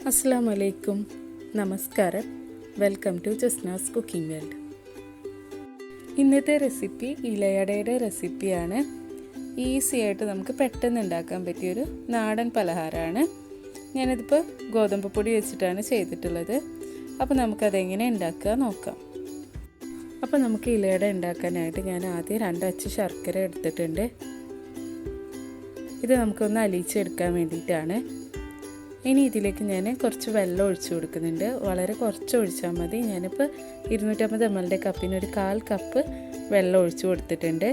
അസ്സലാമു അലൈക്കും. നമസ്കാരം. Welcome to Jasna's cooking world. ഇന്നത്തെ റെസിപ്പി ഇലയടയുടെ റെസിപ്പിയാണ്. ഈസി ആയിട്ട് നമുക്ക് പെട്ടെന്ന് ഉണ്ടാക്കാൻ പറ്റിയൊരു നാടൻ പലഹാരമാണ്. ഞാനിതിപ്പോൾ ഗോതമ്പ് പൊടി വെച്ചിട്ടാണ് ചെയ്തിട്ടുള്ളത്. അപ്പോൾ നമുക്കതെങ്ങനെ ഉണ്ടാക്കുക നോക്കാം. അപ്പോൾ നമുക്ക് ഇലയട ഉണ്ടാക്കാനായിട്ട് ഞാൻ ആദ്യം 2 അച്ച് ശർക്കര എടുത്തിട്ടുണ്ട്. ഇത് നമുക്കൊന്ന് അലിയിച്ചെടുക്കാൻ വേണ്ടിയിട്ടാണ്. ഇനി ഇതിലേക്ക് ഞാൻ കുറച്ച് വെള്ളം ഒഴിച്ചു കൊടുക്കുന്നുണ്ട്. വളരെ കുറച്ച് ഒഴിച്ചാൽ മതി. ഞാനിപ്പോൾ 250 ml കപ്പിന് ഒരു 1/4 കപ്പ് വെള്ളം ഒഴിച്ചു കൊടുത്തിട്ടുണ്ട്.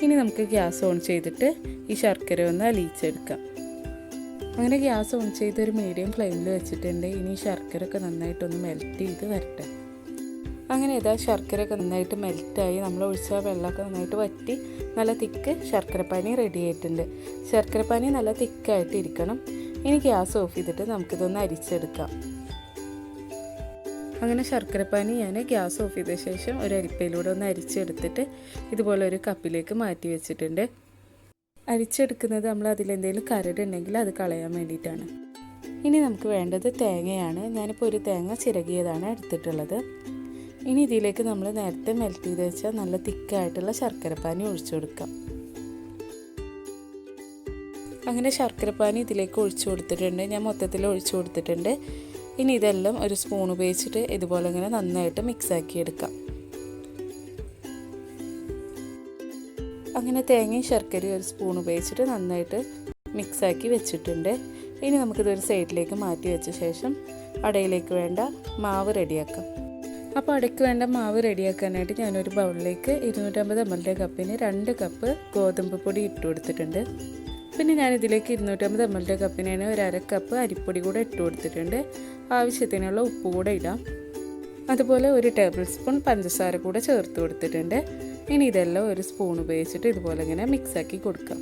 ഇനി നമുക്ക് ഗ്യാസ് ഓൺ ചെയ്തിട്ട് ഈ ശർക്കര ഒന്ന് അലിയിച്ചെടുക്കാം. അങ്ങനെ ഗ്യാസ് ഓൺ ചെയ്ത് ഒരു മീഡിയം ഫ്ലെയിമിൽ വെച്ചിട്ടുണ്ട്. ഇനി ശർക്കര ഒക്കെ നന്നായിട്ടൊന്ന് മെൽറ്റ് ചെയ്ത് വരട്ടെ. അങ്ങനെ ഇതാ ശർക്കര ഒക്കെ നന്നായിട്ട് മെൽറ്റായി. നമ്മൾ ഒഴിച്ച വെള്ളമൊക്കെ നന്നായിട്ട് വറ്റി നല്ല തിക്ക് ശർക്കരപ്പാനി റെഡി ആയിട്ടുണ്ട്. ശർക്കരപ്പാനി നല്ല തിക്കായിട്ട് ഇരിക്കണം. ഇനി ഗ്യാസ് ഓഫ് ചെയ്തിട്ട് നമുക്കിതൊന്ന് അരിച്ചെടുക്കാം. അങ്ങനെ ശർക്കരപ്പാനി ഞാൻ ഗ്യാസ് ഓഫ് ചെയ്ത ശേഷം ഒരു അരിപ്പയിലൂടെ ഒന്ന് അരിച്ചെടുത്തിട്ട് ഇതുപോലെ ഒരു കപ്പിലേക്ക് മാറ്റി വെച്ചിട്ടുണ്ട്. അരിച്ചെടുക്കുന്നത് നമ്മൾ അതിലെന്തെങ്കിലും കരടുണ്ടെങ്കിൽ അത് കളയാൻ വേണ്ടിയിട്ടാണ്. ഇനി നമുക്ക് വേണ്ടത് തേങ്ങയാണ്. ഞാനിപ്പോൾ ഒരു തേങ്ങ ചിരകിയതാണ് എടുത്തിട്ടുള്ളത്. ഇനി ഇതിലേക്ക് നമ്മൾ നേരത്തെ മെൽറ്റ് ചെയ്ത് വെച്ചാൽ നല്ല തിക്കായിട്ടുള്ള ശർക്കരപ്പാനി ഒഴിച്ചു കൊടുക്കാം. അങ്ങനെ ശർക്കരപ്പാനി ഇതിലേക്ക് ഒഴിച്ചു കൊടുത്തിട്ടുണ്ട്. ഞാൻ മൊത്തത്തിൽ ഒഴിച്ചു കൊടുത്തിട്ടുണ്ട്. ഇനി ഇതെല്ലാം ഒരു സ്പൂൺ ഉപയോഗിച്ചിട്ട് ഇതുപോലെ ഇങ്ങനെ നന്നായിട്ട് മിക്സാക്കി എടുക്കാം. അങ്ങനെ തേങ്ങയും ശർക്കരയും ഒരു സ്പൂൺ ഉപയോഗിച്ചിട്ട് നന്നായിട്ട് മിക്സാക്കി വെച്ചിട്ടുണ്ട്. ഇനി നമുക്കിതൊരു സൈഡിലേക്ക് മാറ്റി വെച്ച ശേഷം അടയിലേക്ക് വേണ്ട മാവ് റെഡിയാക്കാം. അപ്പോൾ അടയ്ക്ക് വേണ്ട മാവ് റെഡിയാക്കാനായിട്ട് ഞാനൊരു ബൗളിലേക്ക് 250 ml കപ്പിന് 2 കപ്പ് ഗോതമ്പ് പൊടി ഇട്ട് കൊടുത്തിട്ടുണ്ട്. പിന്നെ ഞാനിതിലേക്ക് 250 ml കപ്പിന് 1/2 കപ്പ് അരിപ്പൊടി കൂടെ ഇട്ട് കൊടുത്തിട്ടുണ്ട്. ആവശ്യത്തിനുള്ള ഉപ്പ് കൂടെ ഇടാം. അതുപോലെ 1 ടേബിൾ സ്പൂൺ പഞ്ചസാര കൂടെ ചേർത്ത് കൊടുത്തിട്ടുണ്ട്. ഇനി ഇതെല്ലാം ഒരു സ്പൂൺ ഉപയോഗിച്ചിട്ട് ഇതുപോലെ ഇങ്ങനെ മിക്സാക്കി കൊടുക്കാം.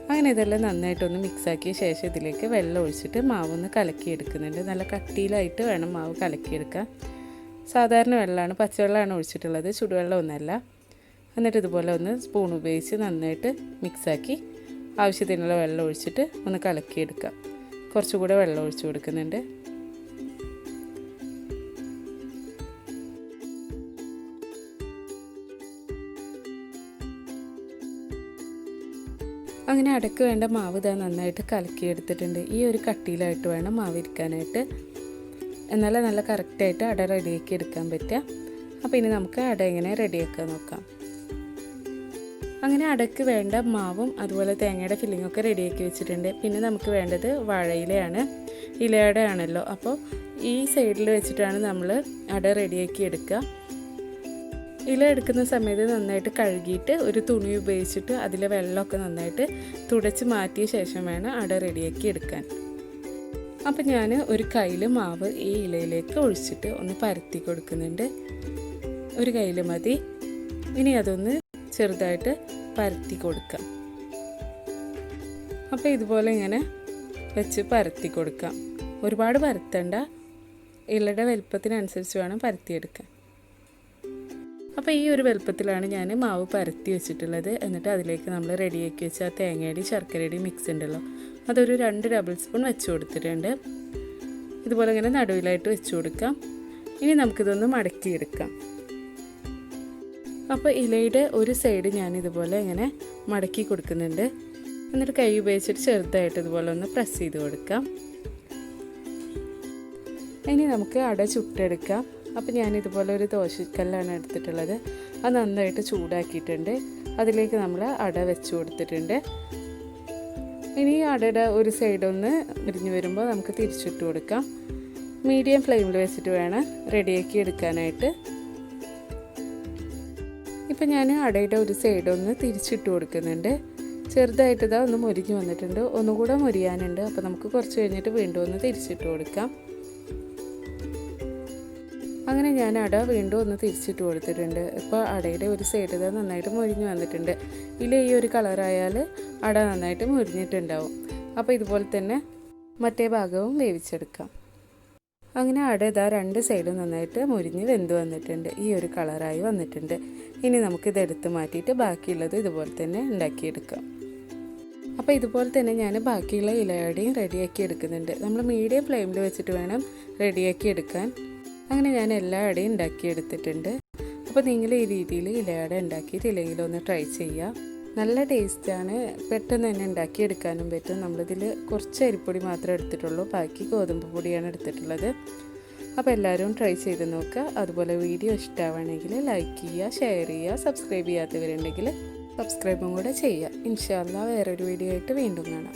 അങ്ങനെ ഇതെല്ലാം നന്നായിട്ടൊന്ന് മിക്സാക്കിയ ശേഷം ഇതിലേക്ക് വെള്ളം ഒഴിച്ചിട്ട് മാവൊന്ന് കലക്കിയെടുക്കുന്നുണ്ട്. നല്ല കട്ടിയിലായിട്ട് വേണം മാവ് കലക്കിയെടുക്കാൻ. സാധാരണ വെള്ളമാണ്, പച്ചവെള്ളമാണ് ഒഴിച്ചിട്ടുള്ളത്, ചുടുവെള്ളം ഒന്നല്ല. എന്നിട്ട് ഇതുപോലെ ഒന്ന് സ്പൂൺ ഉപയോഗിച്ച് നന്നായിട്ട് മിക്സാക്കി ആവശ്യത്തിനുള്ള വെള്ളം ഒഴിച്ചിട്ട് ഒന്ന് കലക്കിയെടുക്കാം. കുറച്ചുകൂടെ വെള്ളം ഒഴിച്ചു കൊടുക്കുന്നുണ്ട്. അങ്ങനെ അടയ്ക്ക് വേണ്ട മാവ് ഇതാ നന്നായിട്ട് കലക്കിയെടുത്തിട്ടുണ്ട്. ഈ ഒരു കട്ടിയിലായിട്ട് വേണം മാവ് ഇരിക്കാനായിട്ട്. എന്നാലേ നല്ല കറക്റ്റായിട്ട് അട റെഡിയാക്കി എടുക്കാൻ പറ്റുക. അപ്പോൾ ഇനി നമുക്ക് അട എങ്ങനെ റെഡിയാക്കാൻ നോക്കാം. അങ്ങനെ അടയ്ക്ക് വേണ്ട മാവും അതുപോലെ തേങ്ങയുടെ ഫില്ലിങ്ങൊക്കെ റെഡിയാക്കി വെച്ചിട്ടുണ്ട്. പിന്നെ നമുക്ക് വേണ്ടത് വാഴയിലയാണ്. ഇലയടയാണല്ലോ, അപ്പോൾ ഈ സൈഡിൽ വെച്ചിട്ടാണ് നമ്മൾ അട റെഡിയാക്കി എടുക്കുക. ഇല എടുക്കുന്ന സമയത്ത് നന്നായിട്ട് കഴുകിയിട്ട് ഒരു തുണി ഉപയോഗിച്ചിട്ട് അതിലെ വെള്ളമൊക്കെ നന്നായിട്ട് തുടച്ച് മാറ്റിയ ശേഷം വേണം അട റെഡിയാക്കി എടുക്കാൻ. അപ്പം ഞാൻ ഒരു കയ്യിൽ മാവ് ഈ ഇലയിലേക്ക് ഒഴിച്ചിട്ട് ഒന്ന് പരത്തി കൊടുക്കുന്നുണ്ട്. ഒരു കയ്യിൽ മതി. ഇനി അതൊന്ന് ചെറുതായിട്ട് പരത്തി കൊടുക്കാം. അപ്പോൾ ഇതുപോലെ ഇങ്ങനെ വെച്ച് പരത്തി കൊടുക്കാം. ഒരുപാട് പരത്തണ്ട, ഇലയുടെ വലുപ്പത്തിനനുസരിച്ച് വേണം പരത്തിയെടുക്കാൻ. അപ്പോൾ ഈ ഒരു വലുപ്പത്തിലാണ് ഞാൻ മാവ് പരത്തി വെച്ചിട്ടുള്ളത്. എന്നിട്ട് അതിലേക്ക് നമ്മൾ റെഡിയാക്കി വെച്ച ആ തേങ്ങയുടെയും ശർക്കരയുടെയും മിക്സ് ഉണ്ടല്ലോ, അതൊരു 2 ടേബിൾ സ്പൂൺ വെച്ച് കൊടുത്തിട്ടുണ്ട്. ഇതുപോലെ ഇങ്ങനെ നടുവിലായിട്ട് വെച്ച് കൊടുക്കാം. ഇനി നമുക്കിതൊന്ന് മടക്കിയെടുക്കാം. അപ്പോൾ ഇലയുടെ ഒരു സൈഡ് ഞാൻ ഇതുപോലെ ഇങ്ങനെ മടക്കി കൊടുക്കുന്നുണ്ട്. എന്നിട്ട് കൈ ഉപയോഗിച്ചിട്ട് ചെറുതായിട്ട് ഇതുപോലെ ഒന്ന് പ്രസ് ചെയ്ത് കൊടുക്കാം. ഇനി നമുക്ക് അട ചുട്ടെടുക്കാം. അപ്പോൾ ഞാനിതുപോലെ ഒരു ദോശക്കല്ലാണ് എടുത്തിട്ടുള്ളത്. അത് നന്നായിട്ട് ചൂടാക്കിയിട്ടുണ്ട്. അതിലേക്ക് നമ്മൾ അട വെച്ച് കൊടുത്തിട്ടുണ്ട്. ഇനി അടയുടെ ഒരു സൈഡൊന്ന് മുരിഞ്ഞ് വരുമ്പോൾ നമുക്ക് തിരിച്ചിട്ട് കൊടുക്കാം. മീഡിയം ഫ്ലെയിമിൽ വെച്ചിട്ട് വേണം റെഡിയാക്കി എടുക്കാനായിട്ട്. ഇപ്പം ഞാൻ അടയുടെ ഒരു സൈഡൊന്ന് തിരിച്ചിട്ട് കൊടുക്കുന്നുണ്ട്. ചെറുതായിട്ട് ഇതാ ഒന്ന് മുരിഞ്ഞ് വന്നിട്ടുണ്ട്. ഒന്നുകൂടെ മുരിയാനുണ്ട്. അപ്പോൾ നമുക്ക് കുറച്ച് കഴിഞ്ഞിട്ട് വീണ്ടും ഒന്ന് തിരിച്ചിട്ട് കൊടുക്കാം. അങ്ങനെ ഞാൻ അട വീണ്ടും ഒന്ന് തിരിച്ചിട്ട് കൊടുത്തിട്ടുണ്ട്. ഇപ്പോൾ അടയുടെ ഒരു സൈഡ് നന്നായിട്ട് മുരിഞ്ഞ് വന്നിട്ടുണ്ട്. ഇല ഈ ഒരു കളറായാൽ അട നന്നായിട്ട് മുരിഞ്ഞിട്ടുണ്ടാവും. അപ്പോൾ ഇതുപോലെ തന്നെ മറ്റേ ഭാഗവും വേവിച്ചെടുക്കാം. അങ്ങനെ അട ഇതാ 2 സൈഡും നന്നായിട്ട് മുരിഞ്ഞ് വെന്ത് വന്നിട്ടുണ്ട്. ഈ ഒരു കളറായി വന്നിട്ടുണ്ട്. ഇനി നമുക്കിതെടുത്ത് മാറ്റിയിട്ട് ബാക്കിയുള്ളത് ഇതുപോലെ തന്നെ ഉണ്ടാക്കിയെടുക്കാം. അപ്പോൾ ഇതുപോലെ തന്നെ ഞാൻ ബാക്കിയുള്ള ഇലയടയും റെഡിയാക്കി എടുക്കുന്നുണ്ട്. നമ്മൾ മീഡിയം ഫ്ലെയിമിൽ വെച്ചിട്ട് വേണം റെഡിയാക്കി എടുക്കാൻ. അങ്ങനെ ഞാൻ എല്ലാ അടയും ഉണ്ടാക്കിയെടുത്തിട്ടുണ്ട്. അപ്പോൾ നിങ്ങൾ ഈ രീതിയിൽ ഇലയട ഉണ്ടാക്കിയിട്ടില്ലെങ്കിൽ ഒന്ന് ട്രൈ ചെയ്യുക. നല്ല ടേസ്റ്റാണ്, പെട്ടെന്ന് തന്നെ ഉണ്ടാക്കിയെടുക്കാനും പറ്റും. നമ്മളിതിൽ കുറച്ച് അരിപ്പൊടി മാത്രമേ എടുത്തിട്ടുള്ളൂ, ബാക്കി ഗോതമ്പ് പൊടിയാണ് എടുത്തിട്ടുള്ളത്. അപ്പോൾ എല്ലാവരും ട്രൈ ചെയ്ത് നോക്കുക. അതുപോലെ വീഡിയോ ഇഷ്ടമാവുകയാണെങ്കിൽ ലൈക്ക് ചെയ്യുക, ഷെയർ ചെയ്യുക, സബ്സ്ക്രൈബ് ചെയ്യാത്തവരുണ്ടെങ്കിൽ സബ്സ്ക്രൈബും കൂടെ ചെയ്യുക. ഇൻഷാ അല്ലാഹ് വേറൊരു വീഡിയോ ആയിട്ട് വീണ്ടും കാണാം.